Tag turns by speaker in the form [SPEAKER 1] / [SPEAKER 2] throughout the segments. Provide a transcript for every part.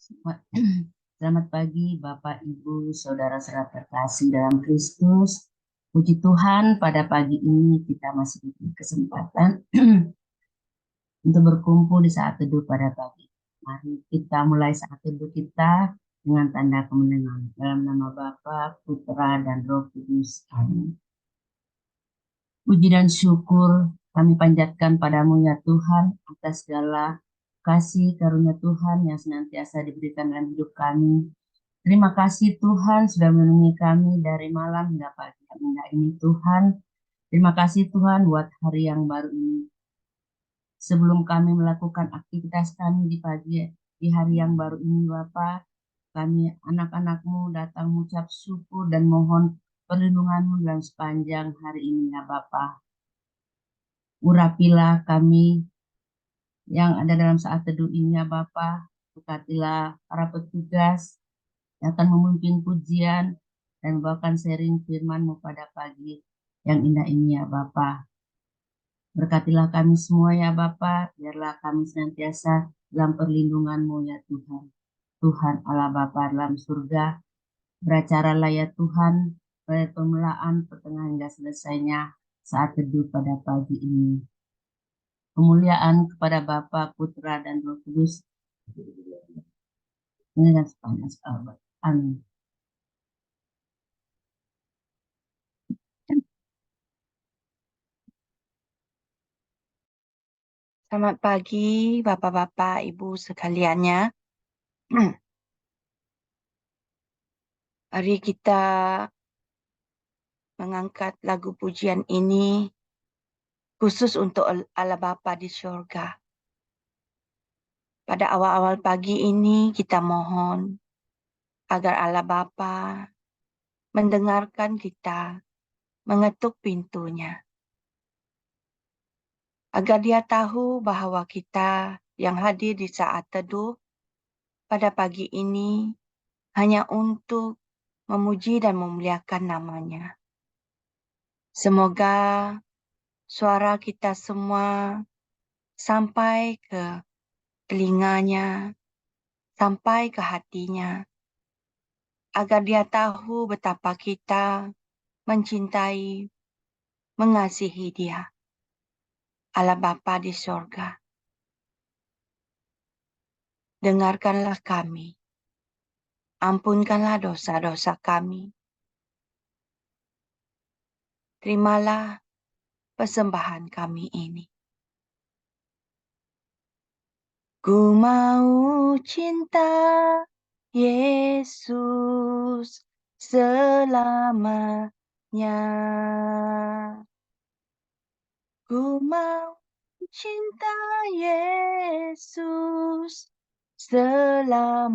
[SPEAKER 1] Selamat pagi Bapak, Ibu, saudara-saudara terkasih dalam Kristus. Puji Tuhan, pada pagi ini kita masih diberi kesempatan untuk berkumpul di saat teduh pada pagi. Mari kita mulai saat teduh kita dengan tanda kemenangan. Dalam nama Bapa, Putra, dan Roh Kudus. Amin. Puji dan syukur kami panjatkan padamu ya Tuhan atas segala kasih karunia Tuhan yang senantiasa diberikan dalam hidup kami. Terima kasih Tuhan sudah melindungi kami dari malam hingga pagi yang indah ini Tuhan. Terima kasih Tuhan buat hari yang baru ini. Sebelum kami melakukan aktivitas kami di pagi di hari yang baru ini Bapa, kami anak-anakmu datang mengucap syukur dan mohon perlindunganmu dalam sepanjang hari ini ya Bapa. Urapilah kami yang ada dalam saat teduh ini ya Bapa. Berkatilah para petugas yang akan memimpin pujian dan membawakan sharing firman-Mu pada pagi yang indah ini ya Bapa. Berkatilah kami semua ya Bapa, biarlah kami senantiasa dalam perlindungan-Mu ya Tuhan. Tuhan Allah Bapa dalam surga, beracaralah ya Tuhan, pada permulaan, pertengahan hingga selesainya saat teduh pada pagi ini. Kemuliaan kepada Bapa, Putra, dan Roh Kudus, ini dan sepanjang abad. Amin.
[SPEAKER 2] Selamat pagi, Bapak-Bapak, Ibu sekaliannya. Mari kita mengangkat lagu pujian ini khusus untuk Allah Bapa di surga. Pada awal-awal pagi ini kita mohon agar Allah Bapa mendengarkan kita, mengetuk pintunya. Agar Dia tahu bahwa kita yang hadir di saat teduh pada pagi ini hanya untuk memuji dan memuliakan nama-Nya. Semoga suara kita semua sampai ke telinganya, sampai ke hatinya, agar Dia tahu betapa kita mencintai, mengasihi Dia, Allah Bapa di sorga. Dengarkanlah kami, ampunkanlah dosa-dosa kami. Terimalah persembahan kami ini. Ku mau cinta Yesus selamanya. Ku mau cinta Yesus selamanya.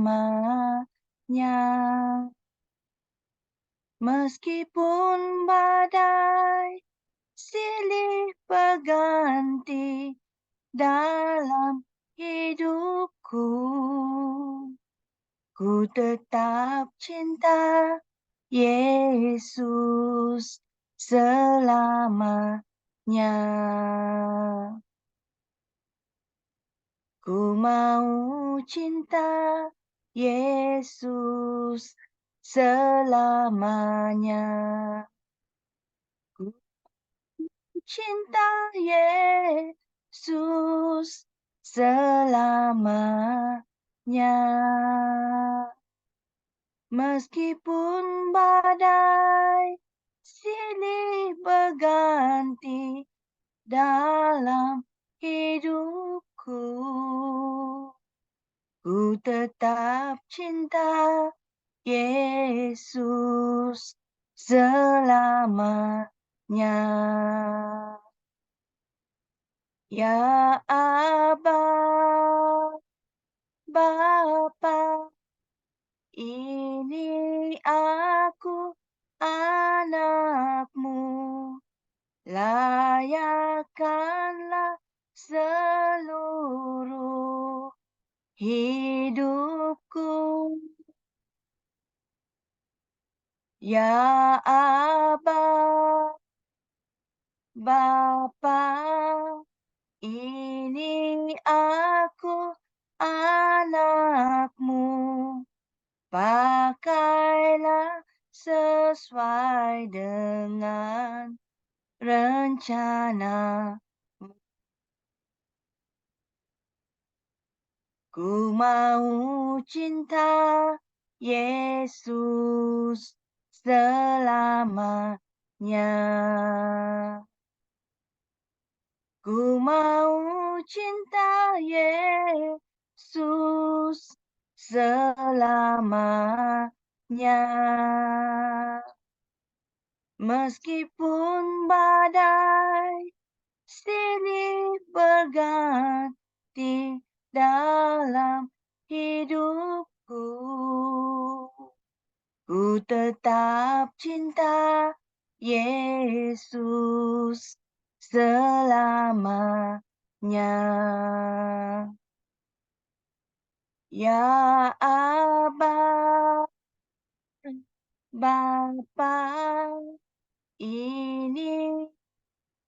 [SPEAKER 2] Meskipun badai silih berganti dalam hidupku, ku tetap cinta Yesus selamanya. Ku mau cinta Yesus selamanya. Ku cinta Yesus selamanya. Meskipun badai silih berganti dalam hidupku, ku tetap cinta Yesus selamanya. Ya Aba, Bapa, ini aku anakmu, layakkanlah seluruh hidupku. Ya Aba, Bapa, ini aku anakmu. Pakailah sesuai dengan rencana. Ku mau cinta Yesus selamanya. Ku mau cinta Yesus selamanya. Meskipun badai silih berganti dalam hidupku, ku tetap cinta Yesus selamanya. Ya Aba, Bapa, ini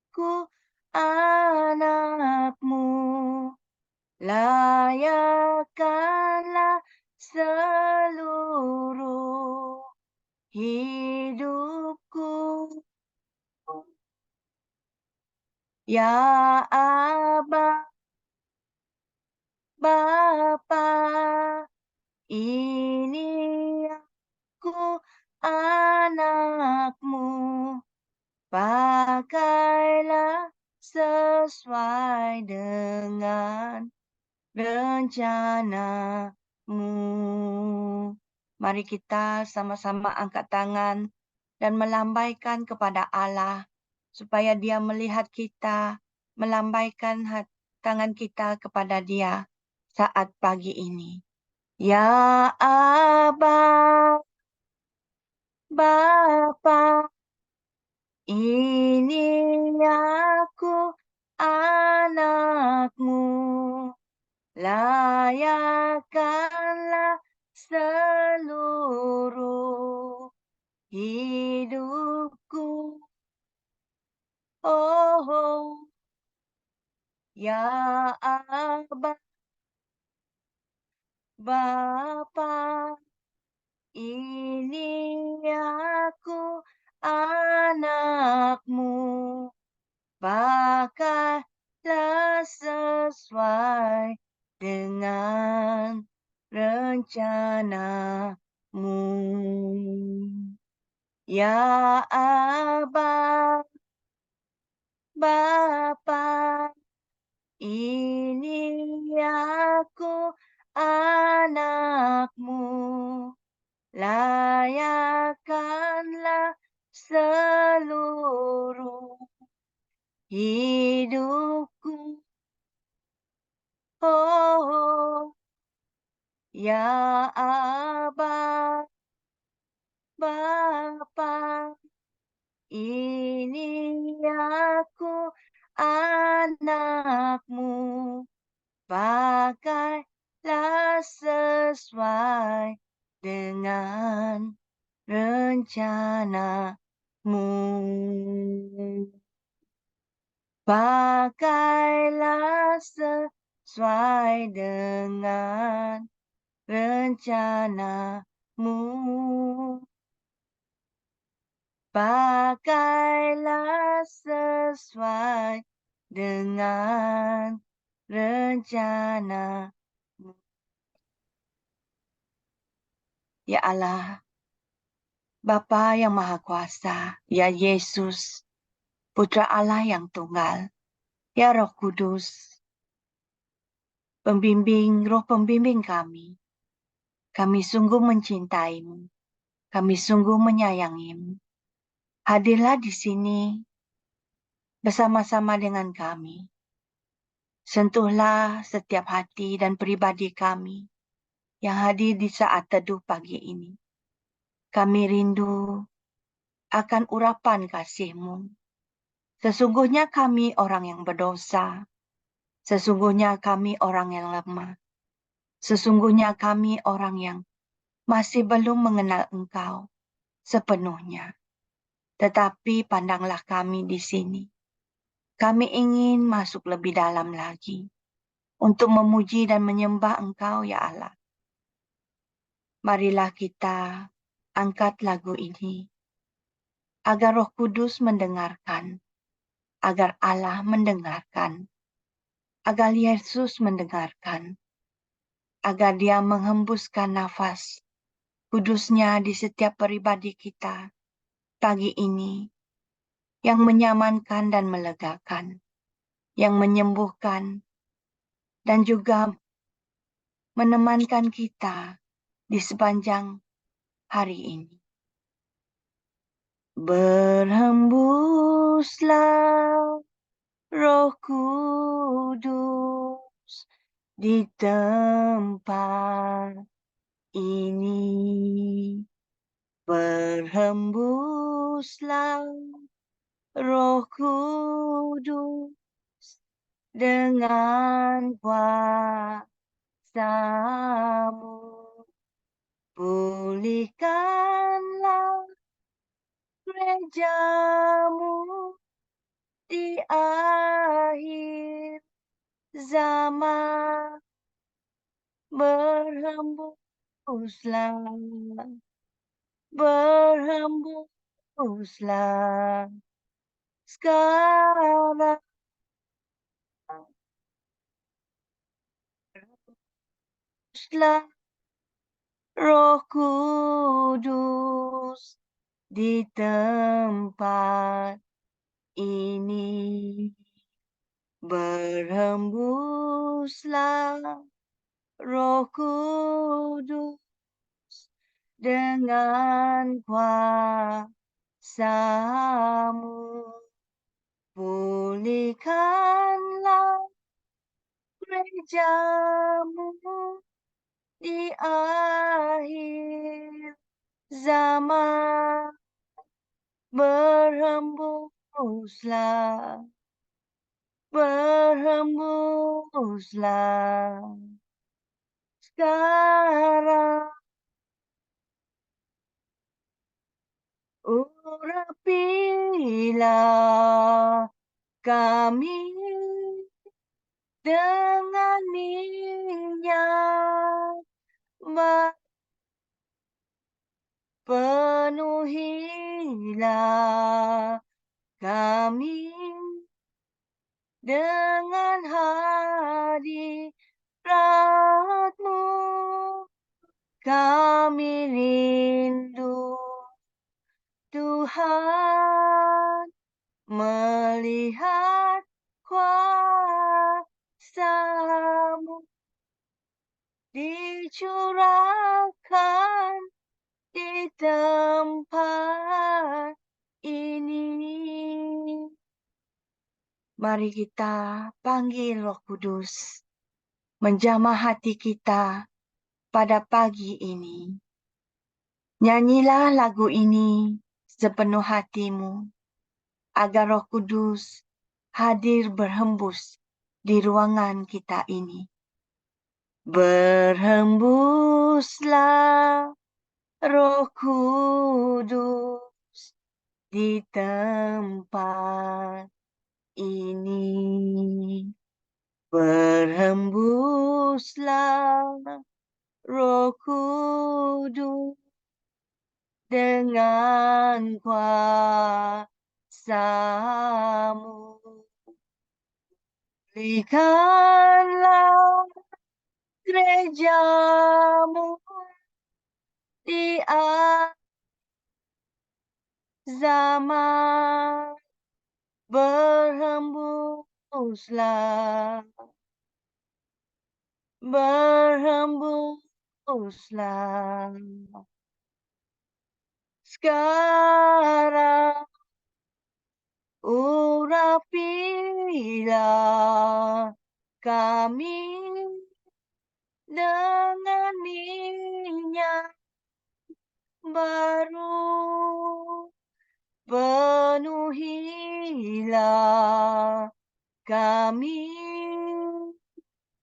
[SPEAKER 2] ku anakmu. Layakkanlah seluruh hidupku. Ya Aba, Bapa, ini aku anakmu. Pakailah sesuai dengan rencanamu. Mari kita sama-sama angkat tangan dan melambaikan kepada Allah, supaya Dia melihat kita, melambaikan tangan kita kepada Dia saat pagi ini. Ya Aba, Bapa, ini aku anakmu. Layakkanlah seluruh hidupku. Oh, ya Aba, Bapa, ini aku anakmu. Pakailah sesuai dengan rencanamu. Ya Aba, Bapa, ini aku anakmu. Layakkanlah seluruh hidupku. Oh, ya Aba, Bapa, ini aku anakmu. Pakailah sesuai dengan rencanamu. Pakailah sesuai dengan rencanamu. Pakailah sesuai dengan rencanamu. Ya Allah, Bapa yang Maha Kuasa, ya Yesus, Putra Allah yang tunggal, ya Roh Kudus, roh pembimbing kami sungguh mencintaimu, kami sungguh menyayangimu. Hadirlah di sini bersama-sama dengan kami. Sentuhlah setiap hati dan pribadi kami yang hadir di saat teduh pagi ini. Kami rindu akan urapan kasih-Mu. Sesungguhnya kami orang yang berdosa. Sesungguhnya kami orang yang lemah. Sesungguhnya kami orang yang masih belum mengenal Engkau sepenuhnya. Tetapi pandanglah kami di sini. Kami ingin masuk lebih dalam lagi. untuk memuji dan menyembah Engkau, ya Allah. Marilah kita angkat lagu ini, agar Roh Kudus mendengarkan, agar Allah mendengarkan, agar Yesus mendengarkan, agar Dia menghembuskan nafas kudusnya di setiap pribadi kita pagi ini, yang menyamankan dan melegakan, yang menyembuhkan, dan juga menemankan kita di sepanjang hari ini. Berhembuslah Roh Kudus di tempat ini. Berhembuslah Roh Kudus dengan kuasa-Mu. Pulihkanlah gereja-Mu di akhir zaman. Berhembuslah sekarang. Berhembuslah Roh Kudus di tempat ini. Berhembuslah Roh Kudus dengan kuasa-Mu. Pulihkanlah gereja-Mu di akhir zaman. Berhembuslah sekarang. Urapilah kami dengan minyak, penuhilah kami dengan hadirat-Mu. Kami rindu, Tuhan, melihat kuasa-Mu dicurahkan di tempat ini. Mari kita panggil Roh Kudus menjamah hati kita pada pagi ini. Nyanyilah lagu ini sepenuh hatimu, agar Roh Kudus hadir berhembus di ruangan kita ini. Berhembuslah Roh Kudus di tempat ini. Berhembuslah Roh Kudus dengan kuasa-Mu. Pulihkanlah gereja-Mu di akhir zaman. Berhembuslah sekarang. Urapilah kami dengan minyak baru, penuhilah kami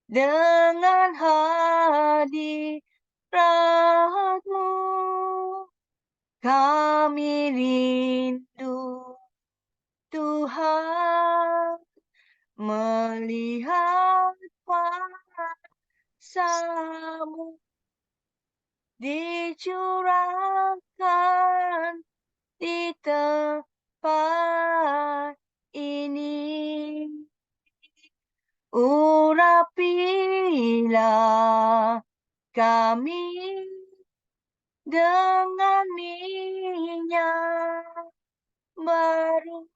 [SPEAKER 2] dengan hadirat-Mu. Kami rindu, Tuhan, melihat kuasa kuasamu dicurahkan di tempat ini. Urapilah kami dengan minyak baru,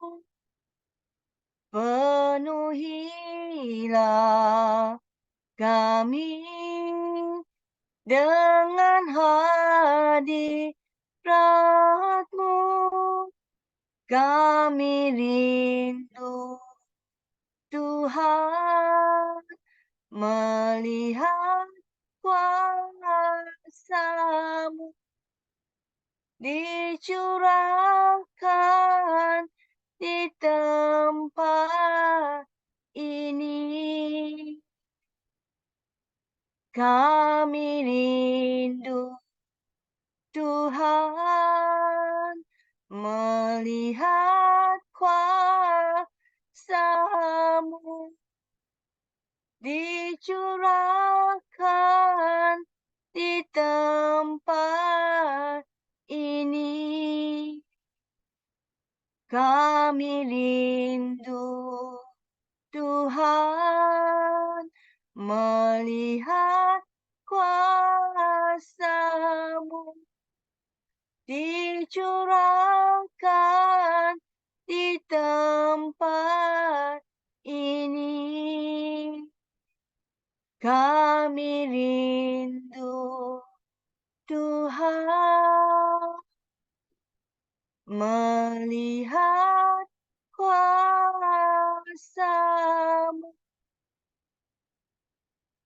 [SPEAKER 2] penuhilah kami dengan hadirat-Mu. Kami rindu Tuhan melihat kuasa-Mu dicurahkan di tempat ini. Kami rindu Tuhan melihat kuasa-Mu dicurahkan di tempat ini. Kami rindu Tuhan melihat kuasa-Mu dicurahkan di tempat ini. Kami rindu Tuhan melihat kuasa-Mu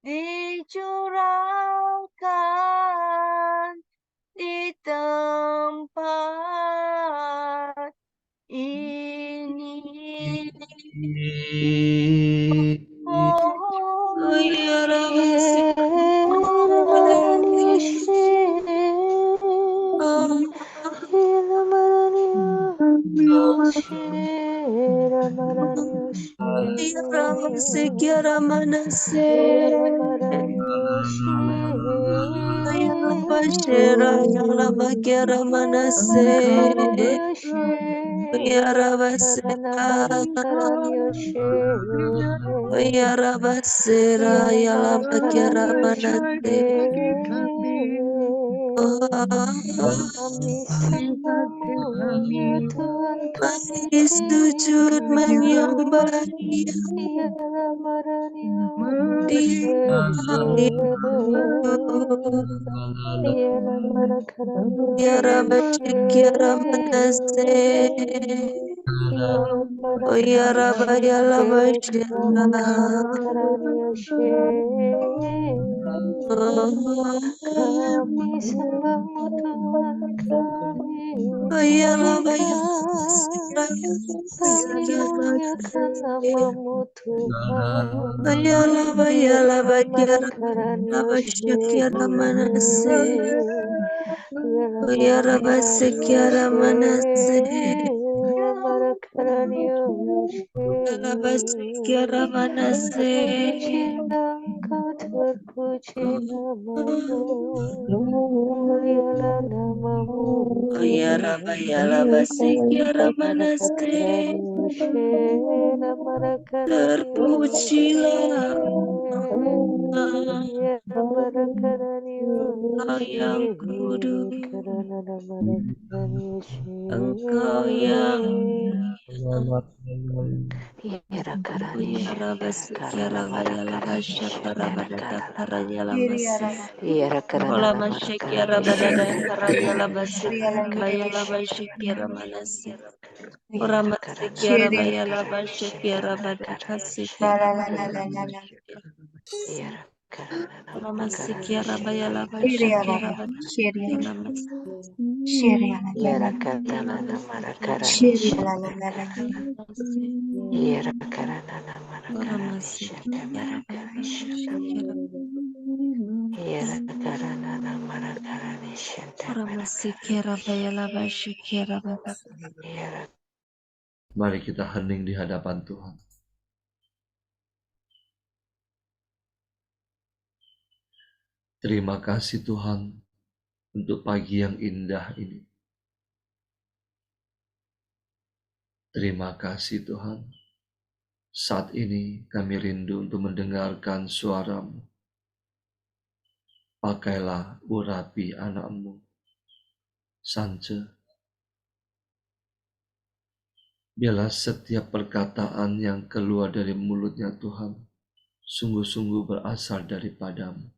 [SPEAKER 2] dicurahkan di tempat ini.
[SPEAKER 3] Kami sembahmu ya Tuhan, kami
[SPEAKER 4] sujud menyembah Dia
[SPEAKER 3] ya Ramarani ya Ramarakarani
[SPEAKER 4] Ya Rabashik ya Ramanase Oh ya Rabba ya Labashira
[SPEAKER 3] kami sembahmu Tuhan, kami
[SPEAKER 4] Oh ya Rabba ya
[SPEAKER 3] kami memuliakan namamu Tuhan.
[SPEAKER 4] Oh ya Rabba ya Rabba ya
[SPEAKER 3] Ramarakarani
[SPEAKER 4] Rabashik ya Ramanase Oh ya Rabashik ya Ramanase Rabashik ya Ramanase
[SPEAKER 3] Terpujilah Engkau, terpuji namamu, mulialah namamu.
[SPEAKER 4] Oh ya Rabba ya Rabashik ya Ramanase Terpujilah Engkau yang kudus, Engkau yang
[SPEAKER 5] Mari kita hening di hadapan Tuhan. Terima kasih Tuhan untuk pagi yang indah ini. Terima kasih Tuhan. Saat ini kami rindu untuk mendengarkan suara-Mu. Pakailah urapi anak-Mu, Sance. Biarlah setiap perkataan yang keluar dari mulutnya Tuhan, sungguh-sungguh berasal daripada-Mu.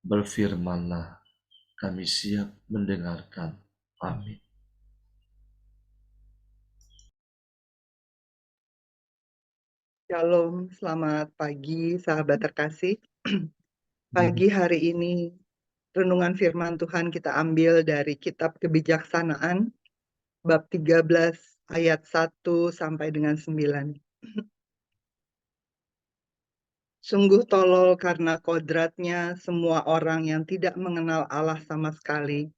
[SPEAKER 5] Berfirmanlah, kami siap mendengarkan. Amin.
[SPEAKER 6] Shalom, selamat pagi sahabat terkasih. Pagi hari ini renungan firman Tuhan kita ambil dari kitab Kebijaksanaan bab 13 ayat 1 sampai dengan 9. Sungguh tolol karena kodratnya semua orang yang tidak mengenal Allah sama sekali,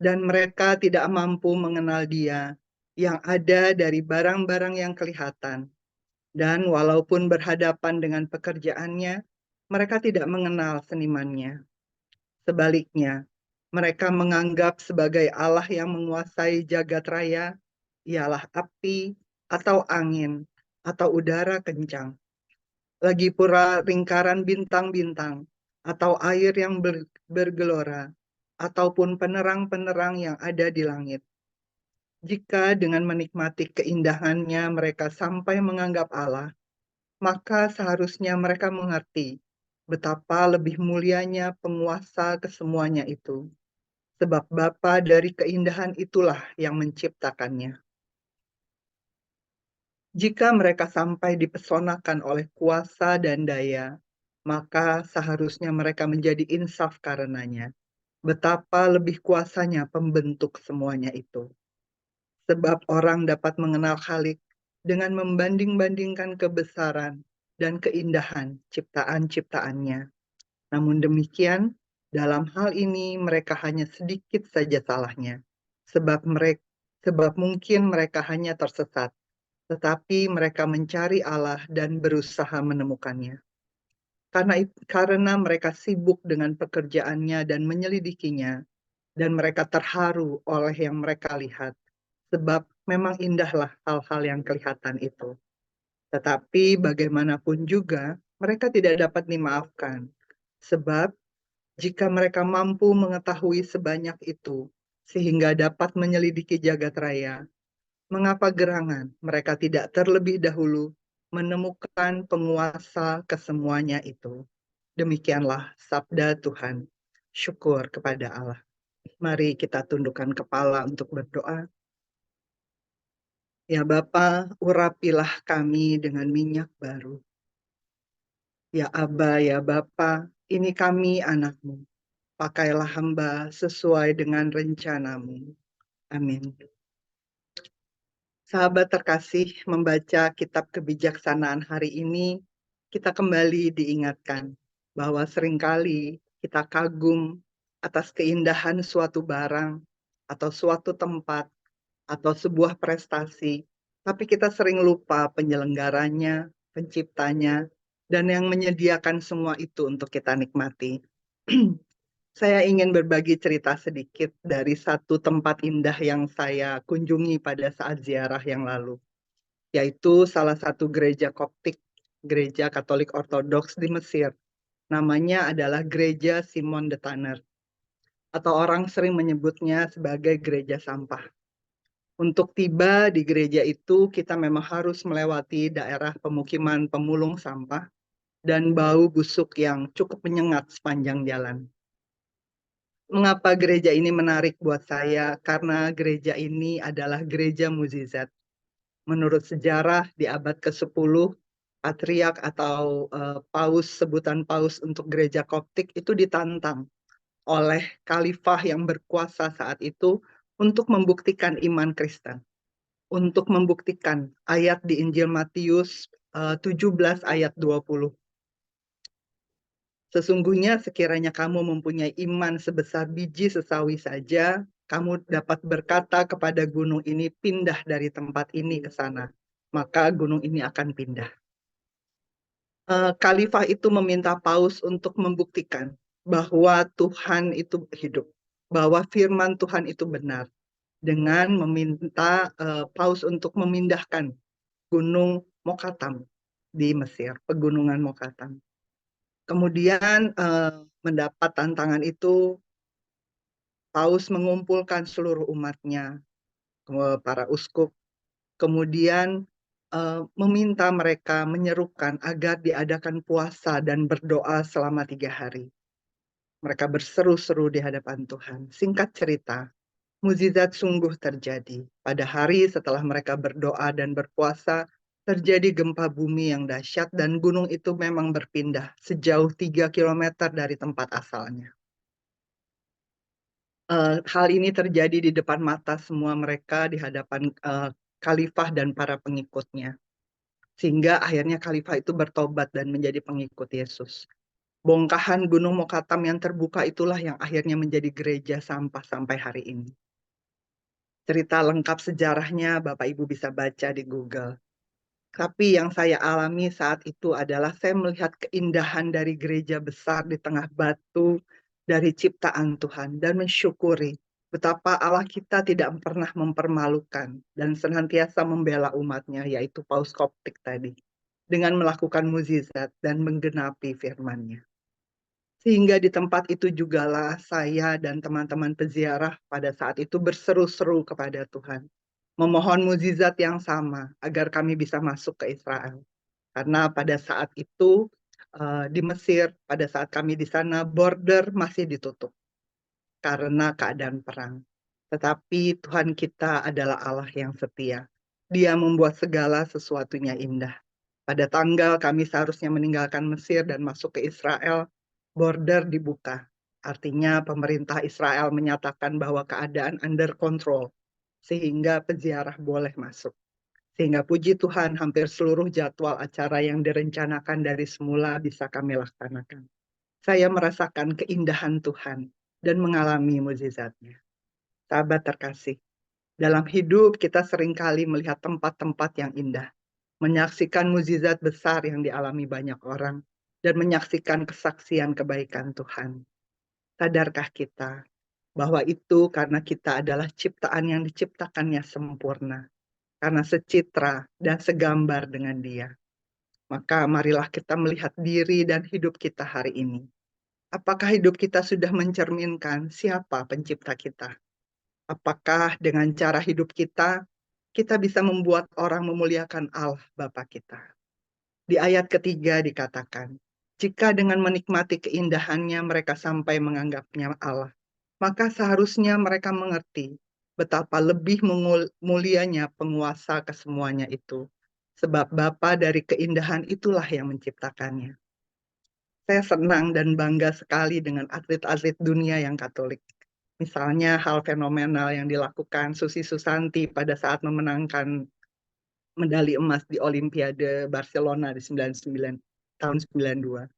[SPEAKER 6] dan mereka tidak mampu mengenal Dia yang ada dari barang-barang yang kelihatan. Dan walaupun berhadapan dengan pekerjaannya, mereka tidak mengenal senimannya. Sebaliknya, mereka menganggap sebagai Allah yang menguasai jagat raya, ialah api, atau angin, atau udara kencang. Lagi pula lingkaran bintang-bintang, atau air yang bergelora, ataupun penerang-penerang yang ada di langit. Jika dengan menikmati keindahannya mereka sampai menganggap Allah, maka seharusnya mereka mengerti betapa lebih mulianya penguasa kesemuanya itu. Sebab Bapa dari keindahan itulah yang menciptakannya. Jika mereka sampai dipesonakan oleh kuasa dan daya, maka seharusnya mereka menjadi insaf karenanya. Betapa lebih kuasanya pembentuk semuanya itu. Sebab orang dapat mengenal Khalik dengan membanding-bandingkan kebesaran dan keindahan ciptaan-ciptaannya. Namun demikian, dalam hal ini mereka hanya sedikit saja salahnya, sebab mungkin mereka hanya tersesat, tetapi mereka mencari Allah dan berusaha menemukannya. Karena mereka sibuk dengan pekerjaannya dan menyelidikinya, dan mereka terharu oleh yang mereka lihat, sebab memang indahlah hal-hal yang kelihatan itu. Tetapi bagaimanapun juga, mereka tidak dapat dimaafkan, sebab jika mereka mampu mengetahui sebanyak itu, sehingga dapat menyelidiki jagat raya, mengapa gerangan mereka tidak terlebih dahulu menemukan penguasa kesemuanya itu? Demikianlah sabda Tuhan. Syukur kepada Allah. Mari kita tundukkan kepala untuk berdoa. Ya Bapa, urapilah kami dengan minyak baru. Ya Aba, ya Bapa, ini kami anak-Mu. Pakailah hamba sesuai dengan rencana-Mu. Amin. Sahabat terkasih, membaca kitab kebijaksanaan hari ini, kita kembali diingatkan bahwa seringkali kita kagum atas keindahan suatu barang, atau suatu tempat, atau sebuah prestasi, tapi kita sering lupa penyelenggaranya, penciptanya, dan yang menyediakan semua itu untuk kita nikmati. Saya ingin berbagi cerita sedikit dari satu tempat indah yang saya kunjungi pada saat ziarah yang lalu, yaitu salah satu gereja Koptik, gereja Katolik Ortodoks di Mesir. Namanya adalah Gereja Simon the Tanner, atau orang sering menyebutnya sebagai gereja sampah. Untuk tiba di gereja itu, kita memang harus melewati daerah pemukiman pemulung sampah dan bau busuk yang cukup menyengat sepanjang jalan. Mengapa gereja ini menarik buat saya? Karena gereja ini adalah gereja mukjizat. Menurut sejarah di abad ke-10, patriark atau paus, sebutan paus untuk gereja Koptik itu ditantang oleh khalifah yang berkuasa saat itu untuk membuktikan iman Kristen. Untuk membuktikan ayat di Injil Matius 17 ayat 20. Sesungguhnya sekiranya kamu mempunyai iman sebesar biji sesawi saja, kamu dapat berkata kepada gunung ini, pindah dari tempat ini ke sana. Maka gunung ini akan pindah. Khalifah itu meminta paus untuk membuktikan bahwa Tuhan itu hidup, bahwa firman Tuhan itu benar, dengan meminta Paus untuk memindahkan Gunung Mokatam di Mesir, pegunungan Mokatam. Kemudian mendapat tantangan itu, Paus mengumpulkan seluruh umatnya, para uskup, kemudian meminta mereka menyerukan agar diadakan puasa dan berdoa selama 3 hari. Mereka berseru-seru di hadapan Tuhan. Singkat cerita, mukjizat sungguh terjadi. Pada hari setelah mereka berdoa dan berpuasa, terjadi gempa bumi yang dahsyat dan gunung itu memang berpindah sejauh 3 kilometer dari tempat asalnya. Hal ini terjadi di depan mata semua mereka di hadapan khalifah dan para pengikutnya. Sehingga akhirnya khalifah itu bertobat dan menjadi pengikut Yesus. Bongkahan Gunung Mokatam yang terbuka itulah yang akhirnya menjadi gereja sampah sampai hari ini. Cerita lengkap sejarahnya Bapak Ibu bisa baca di Google. Tapi yang saya alami saat itu adalah saya melihat keindahan dari gereja besar di tengah batu dari ciptaan Tuhan dan mensyukuri betapa Allah kita tidak pernah mempermalukan dan senantiasa membela umatnya, yaitu Paus Koptik tadi, dengan melakukan mukjizat dan menggenapi firman-Nya. Sehingga di tempat itu jugalah saya dan teman-teman peziarah pada saat itu berseru-seru kepada Tuhan, memohon mukjizat yang sama agar kami bisa masuk ke Israel. Karena pada saat itu di Mesir, pada saat kami di sana, border masih ditutup karena keadaan perang. Tetapi Tuhan kita adalah Allah yang setia. Dia membuat segala sesuatunya indah. Pada tanggal kami seharusnya meninggalkan Mesir dan masuk ke Israel, border dibuka. Artinya pemerintah Israel menyatakan bahwa keadaan under control, sehingga peziarah boleh masuk. Sehingga puji Tuhan hampir seluruh jadwal acara yang direncanakan dari semula bisa kami laksanakan. Saya merasakan keindahan Tuhan dan mengalami mukjizatnya. Sahabat terkasih, dalam hidup kita seringkali melihat tempat-tempat yang indah, menyaksikan mukjizat besar yang dialami banyak orang, dan menyaksikan kesaksian kebaikan Tuhan. Sadarkah kita bahwa itu karena kita adalah ciptaan yang diciptakannya sempurna, karena secitra dan segambar dengan Dia. Maka marilah kita melihat diri dan hidup kita hari ini. Apakah hidup kita sudah mencerminkan siapa pencipta kita? Apakah dengan cara hidup kita bisa membuat orang memuliakan Allah Bapa kita? Di ayat ketiga dikatakan, jika dengan menikmati keindahannya mereka sampai menganggapnya Allah, maka seharusnya mereka mengerti betapa lebih mulianya penguasa kesemuanya itu. Sebab Bapa dari keindahan itulah yang menciptakannya. Saya senang dan bangga sekali dengan atlet-atlet dunia yang Katolik. Misalnya hal fenomenal yang dilakukan Susi Susanti pada saat memenangkan medali emas di Olimpiade Barcelona di 99 tahun 92.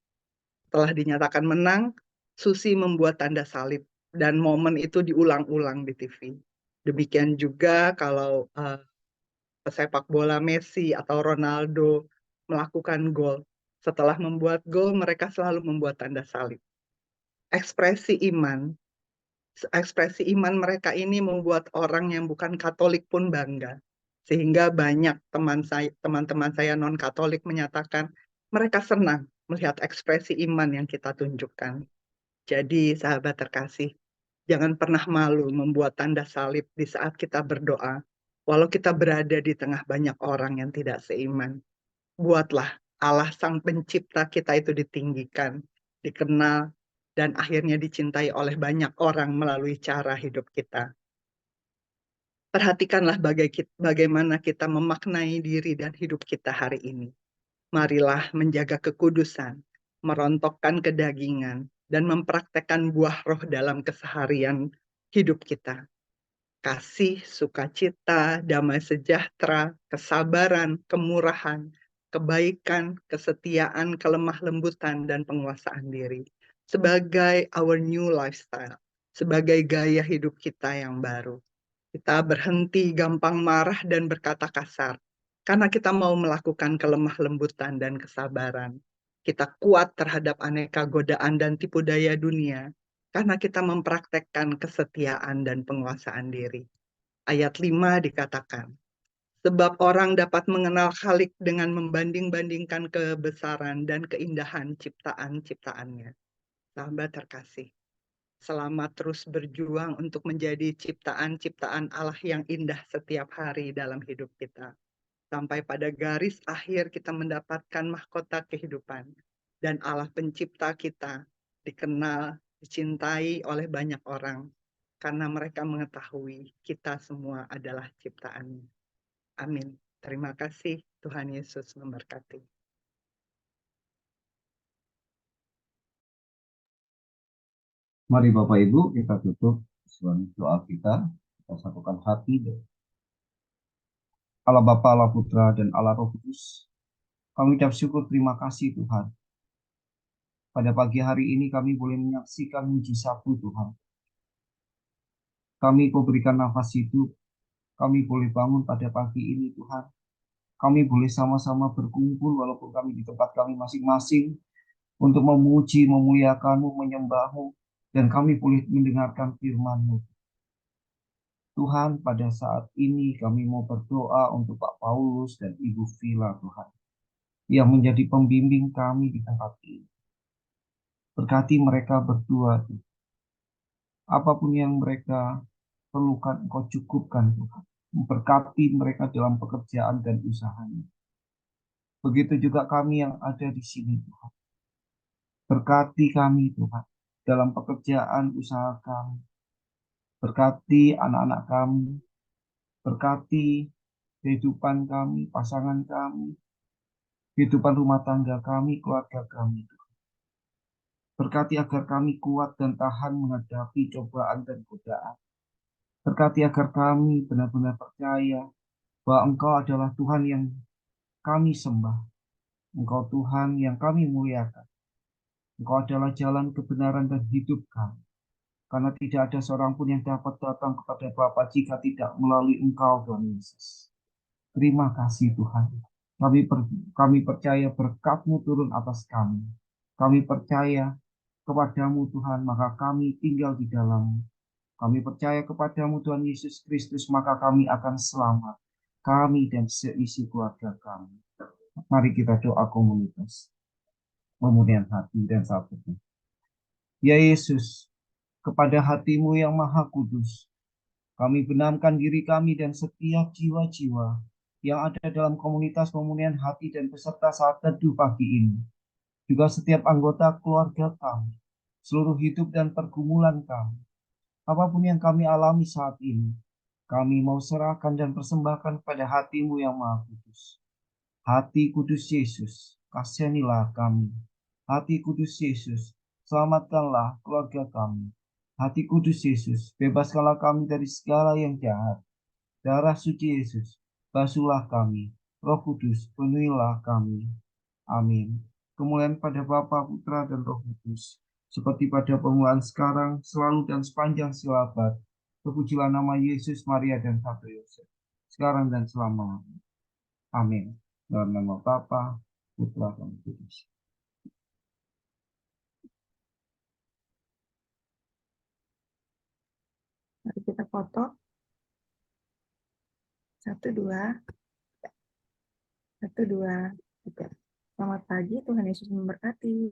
[SPEAKER 6] Setelah dinyatakan menang, Susi membuat tanda salib dan momen itu diulang-ulang di TV. Demikian juga kalau pesepak bola Messi atau Ronaldo melakukan gol. Setelah membuat gol, mereka selalu membuat tanda salib. Ekspresi iman mereka ini membuat orang yang bukan Katolik pun bangga. Sehingga banyak teman-teman saya non-Katolik menyatakan mereka senang melihat ekspresi iman yang kita tunjukkan. Jadi sahabat terkasih, jangan pernah malu membuat tanda salib di saat kita berdoa, walau kita berada di tengah banyak orang yang tidak seiman. Buatlah Allah Sang Pencipta kita itu ditinggikan, dikenal, dan akhirnya dicintai oleh banyak orang melalui cara hidup kita. Perhatikanlah bagaimana kita memaknai diri dan hidup kita hari ini. Marilah menjaga kekudusan, merontokkan kedagingan, dan mempraktekkan buah roh dalam keseharian hidup kita. Kasih, sukacita, damai sejahtera, kesabaran, kemurahan, kebaikan, kesetiaan, kelemah lembutan, dan penguasaan diri. Sebagai our new lifestyle, sebagai gaya hidup kita yang baru. Kita berhenti gampang marah dan berkata kasar, karena kita mau melakukan kelemah lembutan dan kesabaran. Kita kuat terhadap aneka godaan dan tipu daya dunia karena kita mempraktekkan kesetiaan dan penguasaan diri. Ayat 5 dikatakan, sebab orang dapat mengenal Khalik dengan membanding-bandingkan kebesaran dan keindahan ciptaan-ciptaannya. Sahabat terkasih, selamat terus berjuang untuk menjadi ciptaan-ciptaan Allah yang indah setiap hari dalam hidup kita. Sampai pada garis akhir kita mendapatkan mahkota kehidupan. Dan Allah pencipta kita dikenal, dicintai oleh banyak orang. Karena mereka mengetahui kita semua adalah ciptaan-Nya. Amin. Terima kasih. Tuhan Yesus memberkati.
[SPEAKER 7] Mari Bapak Ibu kita tutup dengan doa kita. Kita satukan hati. Allah Bapa, Allah Putra, dan Allah Roh Kudus. Kami ucap syukur terima kasih Tuhan. Pada pagi hari ini kami boleh menyaksikan mujizat-Mu Tuhan. Kami Kau berikan nafas hidup. Kami boleh bangun pada pagi ini Tuhan. Kami boleh sama-sama berkumpul walaupun kami di tempat kami masing-masing untuk memuji, memuliakan-Mu, menyembah-Mu, dan kami boleh mendengarkan firman-Mu. Tuhan, pada saat ini kami mau berdoa untuk Pak Paulus dan Ibu Vila Tuhan, yang menjadi pembimbing kami di tempat ini. Berkati mereka berdua Tuhan. Apapun yang mereka perlukan Engkau cukupkan Tuhan. Memberkati mereka dalam pekerjaan dan usahanya. Begitu juga kami yang ada di sini Tuhan. Berkati kami Tuhan dalam pekerjaan usaha kami. Berkati anak-anak kami. Berkati kehidupan kami, pasangan kami. Kehidupan rumah tangga kami, keluarga kami. Berkati agar kami kuat dan tahan menghadapi cobaan dan godaan. Berkati agar kami benar-benar percaya bahwa Engkau adalah Tuhan yang kami sembah. Engkau Tuhan yang kami muliakan. Engkau adalah jalan kebenaran dan hidup kami. Karena tidak ada seorang pun yang dapat datang kepada Bapa jika tidak melalui Engkau, Tuhan Yesus. Terima kasih Tuhan. Kami percaya berkat-Mu turun atas kami. Kami percaya kepadamu Tuhan, maka kami tinggal di dalam. Kami percaya kepadamu Tuhan Yesus Kristus, maka kami akan selamat. Kami dan seisi keluarga kami. Mari kita doa komunitas. Pemulihan hati dan sabotnya. Ya Yesus, kepada hati-Mu yang maha kudus, kami benamkan diri kami dan setiap jiwa-jiwa yang ada dalam komunitas pemulihan hati dan peserta saat teduh pagi ini. Juga setiap anggota keluarga kami, seluruh hidup dan pergumulan kami. Apapun yang kami alami saat ini, kami mau serahkan dan persembahkan pada hati-Mu yang maha kudus. Hati kudus Yesus, kasihanilah kami. Hati kudus Yesus, selamatkanlah keluarga kami. Hati kudus Yesus, bebaskanlah kami dari segala yang jahat. Darah suci Yesus, basuhlah kami. Roh Kudus, penuhilah kami. Amin. Kemuliaan pada Bapa, Putra, dan Roh Kudus, seperti pada permulaan sekarang, selalu dan sepanjang segala abad. Terpujilah nama Yesus, Maria, dan Santo Yosef, sekarang dan selama-lamanya. Amin. Dalam nama Bapa, Putra, dan Roh Kudus.
[SPEAKER 2] Mari kita foto. 1, 2. 1, 2, 3. Selamat pagi, Tuhan Yesus memberkati.